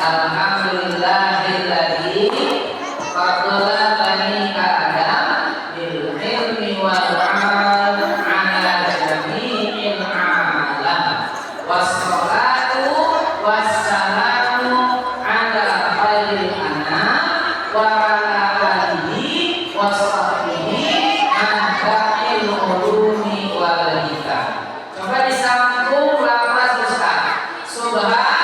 Alhamdulillahilladzi fadala bani Adam bil ilmi wal amal ala jami'il alam. Wassalatu wassalamu ala khairil anam wa ala alihi wa sahbihi manfa'il ulumi wal hikam. Coba disambung lafaz Ustaz. Subhan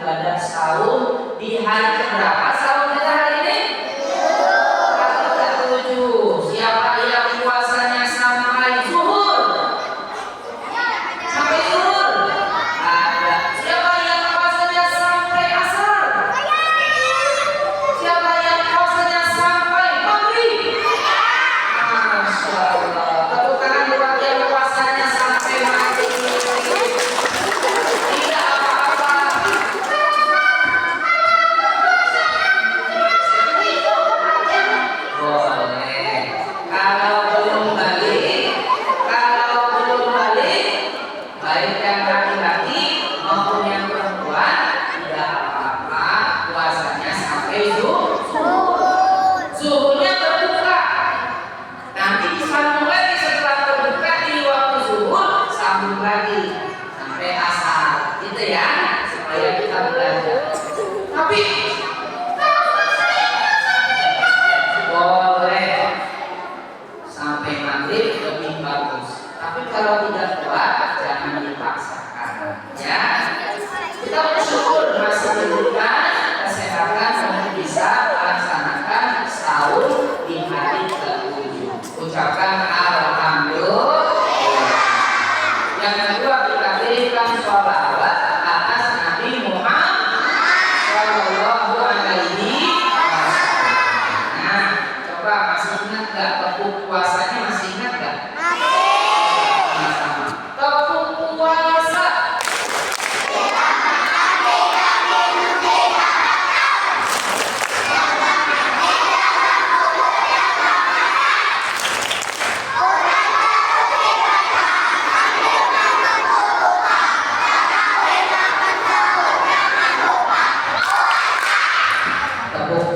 ibadah saum di hari keberapa saum kita hari ini?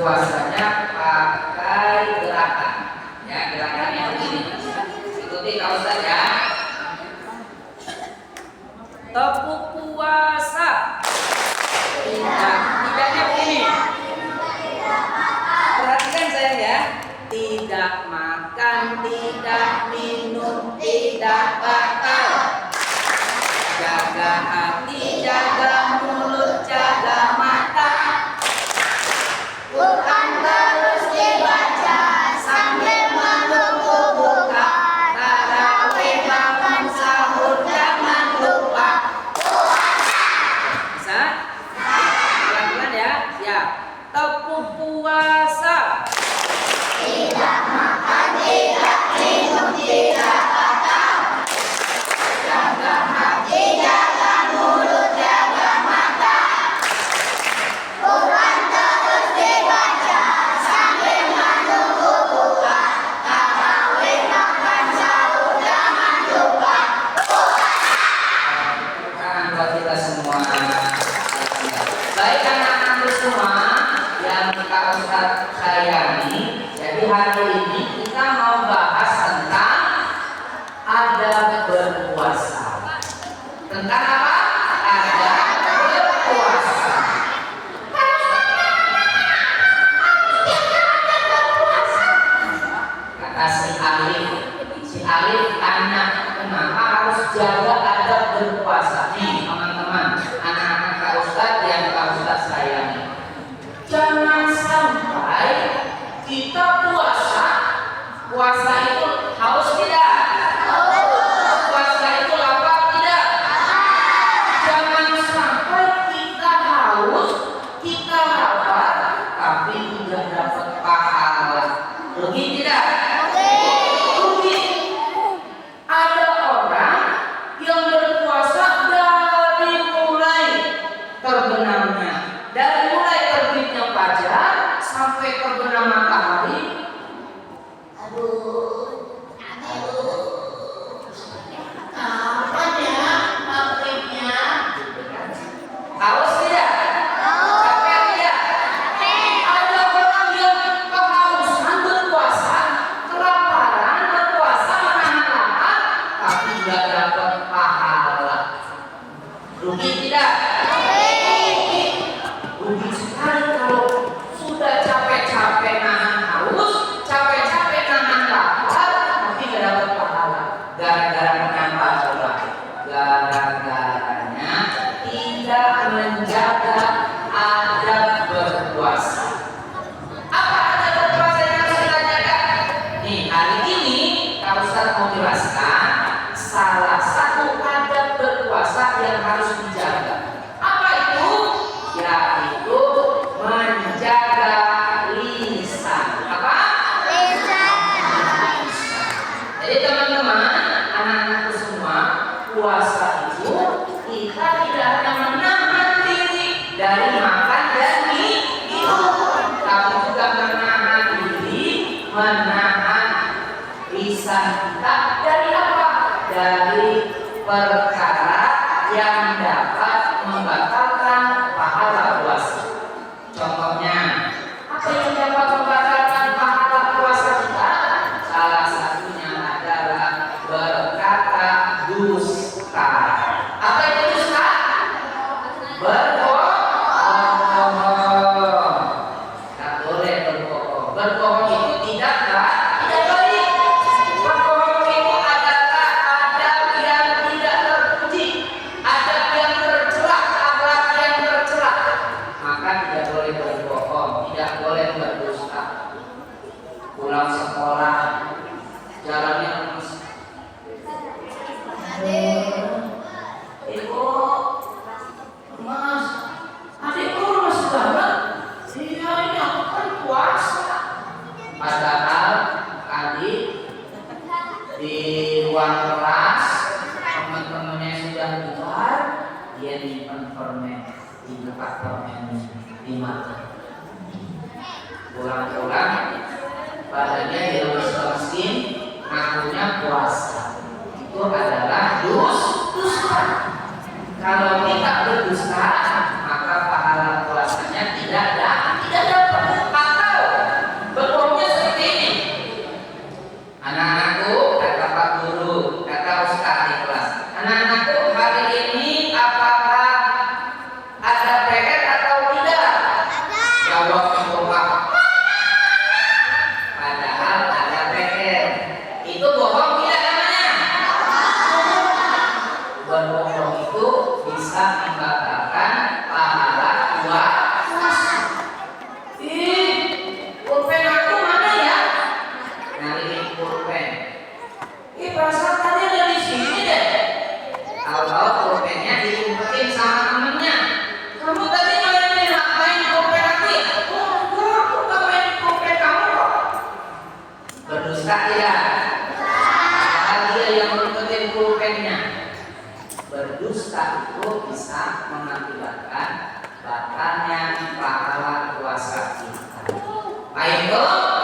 berpuasanya pakai gerakan. Ya, gerakannya begini. Ikuti Kak Ustaz ya. Tepuk puasa. Tidaknya begini. Perhatikan saya ya. Tidak makan, tidak minum, tidak batal. Jaga hati, jaga mulut, jaga mata. Quran terus dibaca sambil menunggu buka. Tarawih bangun sahur jangan lupa puasa. Bisa? Pelan-pelan ya. Siap. Tepuk puasa. Tidak makan, tidak minum, tidak batal. Jaga hati, jaga mulut, jaga mata. Quran terus dibaca sambil menunggu buka. Tarawih makan sahur jangan lupa puasa. Buat kita semua. Baik anak-anak semua yang Kak Ustaz sayangi. Jadi hari ini kita mau bahas tentang adab berpuasa. Tentang apa? Adab berpuasa. Kata si Alif tanya, kenapa harus jaga adab berpuasa? Nih teman-teman, anak-anak Kak Ustaz yang Kak Ustaz sayangi. Jangan sampai kita puasa itu haus tidak? Puasa itu lapar tidak? Jangan sampai kita haus, kita lapar, tapi tidak dapat pahala. Rugi tidak? Rugi. Ada orang yang berpuasa dari mulai terbenamnya, dari mulai terbitnya fajar sampai terbenam matahari. Kapan ya maghribnya? Haus tidak? Capek tidak? Ada orang yang kehausan berpuasa, kelaparan berpuasa, menahan lapar, tapi tidak dapat pahala. Rugi tidak? Rugi sekali kalau sudah capek-capek nahan haus, capek-capek nahan lapar, tapi tidak dapat pahala. Gara-gara kenapa coba? Gara-garanya tidak menjaga adab berpuasa. Apa adab berpuasa yang harus kita jaga? Nih, hari ini Kak Ustaz mau jelaskan salah satu adab berpuasa yang harus dijaga. Apa itu? Yaitu menjaga lisan. Apa? Lisan. Jadi teman-teman, anak-anakku semua, puasa itu kita tidak hanya menahan diri dari makan dan minum, tapi juga menahan diri, menahan lisan kita dari apa? Dari perkara yang dapat membatalkan pahala puasa. Contohnya, apa yang dapat membatalkan pahala puasa kita? Salah satunya adalah berkata dusta. Apa itu dusta? Berbohong. Tak boleh berbohong. Berbohong itu tidak baik. Berbohong itu adalah adab yang tidak terpuji, adab yang tercela, akhlak yang tercela. Maka tidak boleh berbohong, tidak boleh berdusta. Pulang sekolah, jalannya Ibu, Mas, adikku lemes banget. Iya, ini aku kan puasa. Padahal adik di ruang kelas teman-temannya sudah keluar, dia nyimpen permen, dibuka permennya, dimakan. Pulang-pulang, badannya dilemes-lemesin, ngakunya puasa. Itu adalah dusta. Kalau kita berdusta, maka pahala puasanya tidak dapat. Maka jawab kompak. Padahal ada PR. Itu bohong tidak namanya. Berbohong itu bisa membatalkan pahala puasa. Pulpen aku mana ya? Nyariin pulpen. Perasaan tadi ada di sini deh. Tahu-tahu pulpennya diumpetin sama temennya. Kamu tadi main pulpen aku ya? Oh, enggak, aku gak main pulpen kamu kok. Berdusta tidak? Padahal dia yang ngumpetin pulpennya. Berdusta itu bisa mengakibatkan batalnya pahala puasa kita. Baik dong?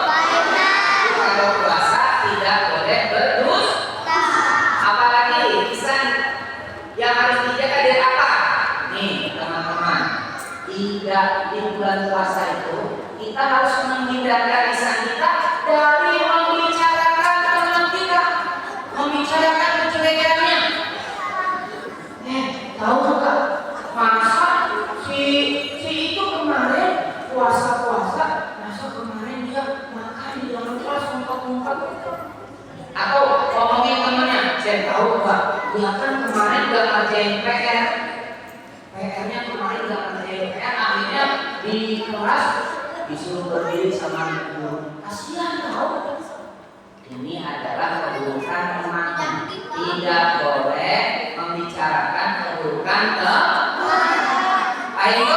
Kalau puasa tidak boleh berdusta. Apalagi lisan yang harus dijaga dari apa? Nih teman-teman, di bulan puasa itu kita harus menghindarkan lisan kita dari membicarakan teman kita, membicarakan kejelekannya. Tahu nggak? Masa si itu kemarin puasa, masa kemarin dia makan di dalam kelas ngumpet-ngumpet. Atau ngomongin temennya, saya tahu nggak? Dia kan kemarin nggak ngerjain PR. PR-nya kemarin nggak ngerjain PR, akhirnya di kelas disuruh berdiri sama guru. Kasihan tahu. Ini adalah keburukan temannya. Tidak boleh membicarakan keburukan teman. Ayo,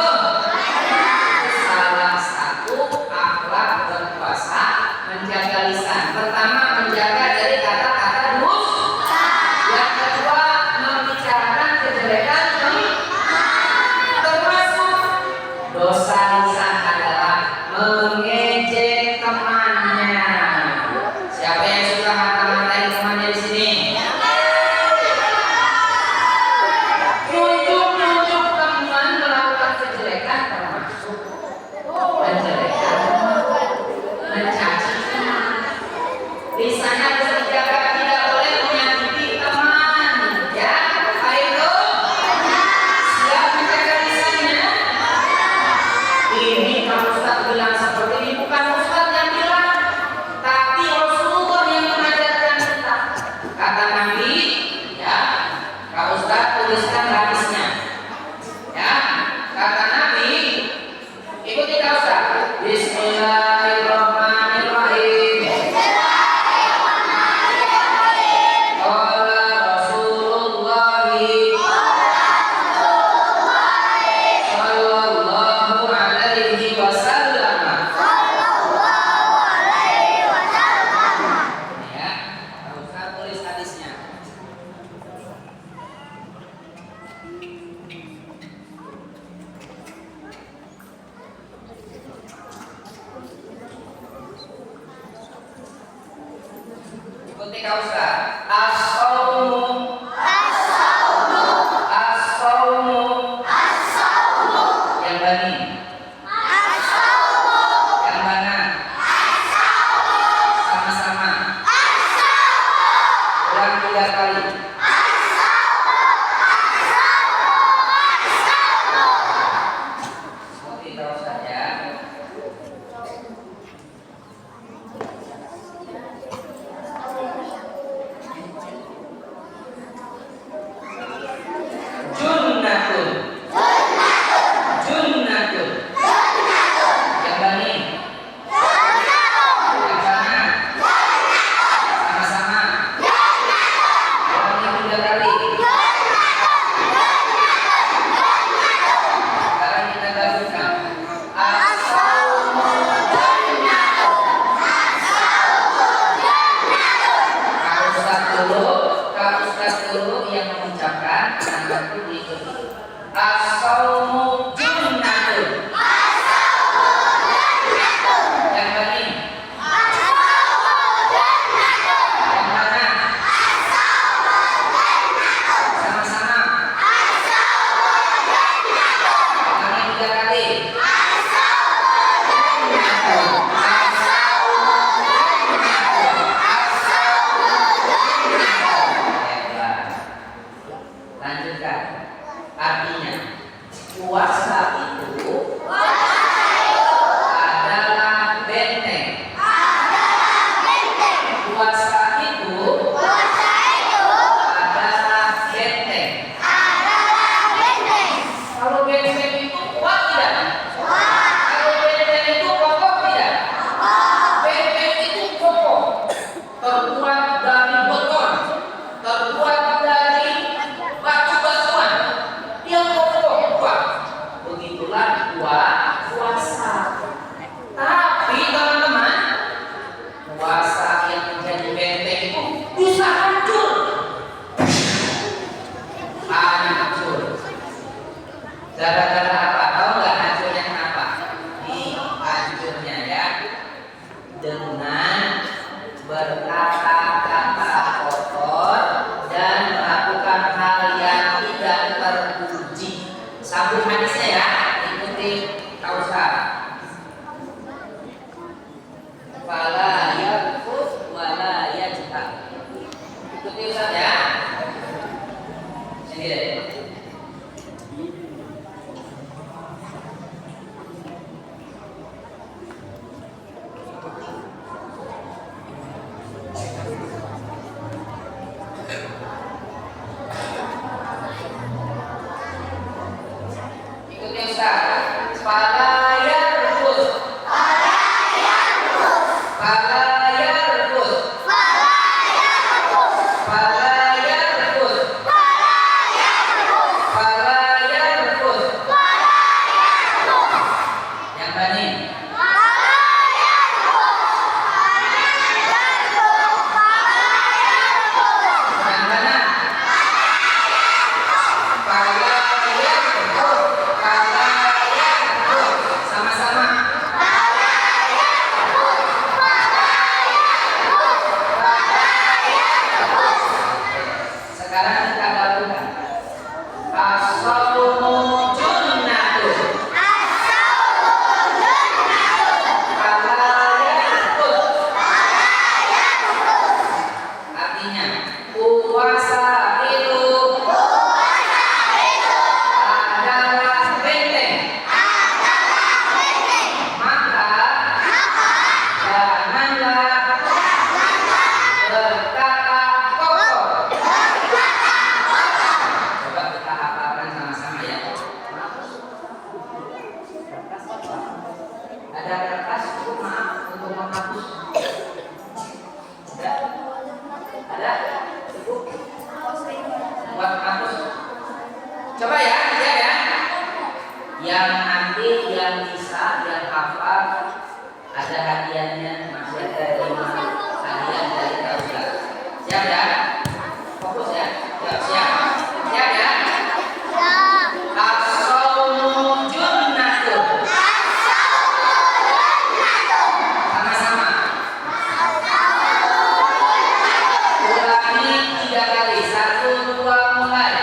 salah satu akhlak berpuasa menjaga lisan. Pertama, menjaga dari kata-kata dusta. Yang kedua, membicarakan kejelekan teman. Termasuk dosa lisan adalah mengejek temannya. Siapa yang suka mata-matain temannya di sini? Nunjuk-nunjuk teman melakukan kejelekan termasuk menjelekan, mencaci teman. Lisannya harus dijaga, tidak boleh menyakiti teman. Ya, baik dong. Siap menjaga lisannya. Ini kalau Ustaz bilang seperti ini bukan Ustaz yang bilang, tapi Rasulullah yang mengajarkan kita. Kata Nabi, ya, Kak Ustaz tuliskan hadisnya. Ya, kata Nabi, ikuti Kak Ustaz. Bismillahirrahmanirrahim. Qala Rasulullah sallallahu alaihi wasallam. Ya, Kak Ustaz tulis hadisnya. Ikuti Kak Ustaz. As-saumu. Yang bani. Yang mana? Sama-sama. Ulang 3 kali. Ikuti Kak Ustaz ya. maaf untuk menghapus. Ada? Cukup? Buat menghapus. Coba ya, lihat ya. Yang nanti yang bisa, yang hafal, ada hadiahnya, masih ada 5 hadiah dari Kausa. Siap ya? Fokus ya. Siap, siap. Siap ya? Siap. As-saumu junnatun. Sama-sama. Ulangi 3 kali. 1, 2, mulai.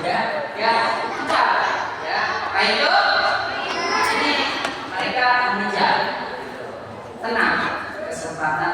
ya, ya, kita, ya, nah itu, ini mereka mengejar, tenang, kesempatan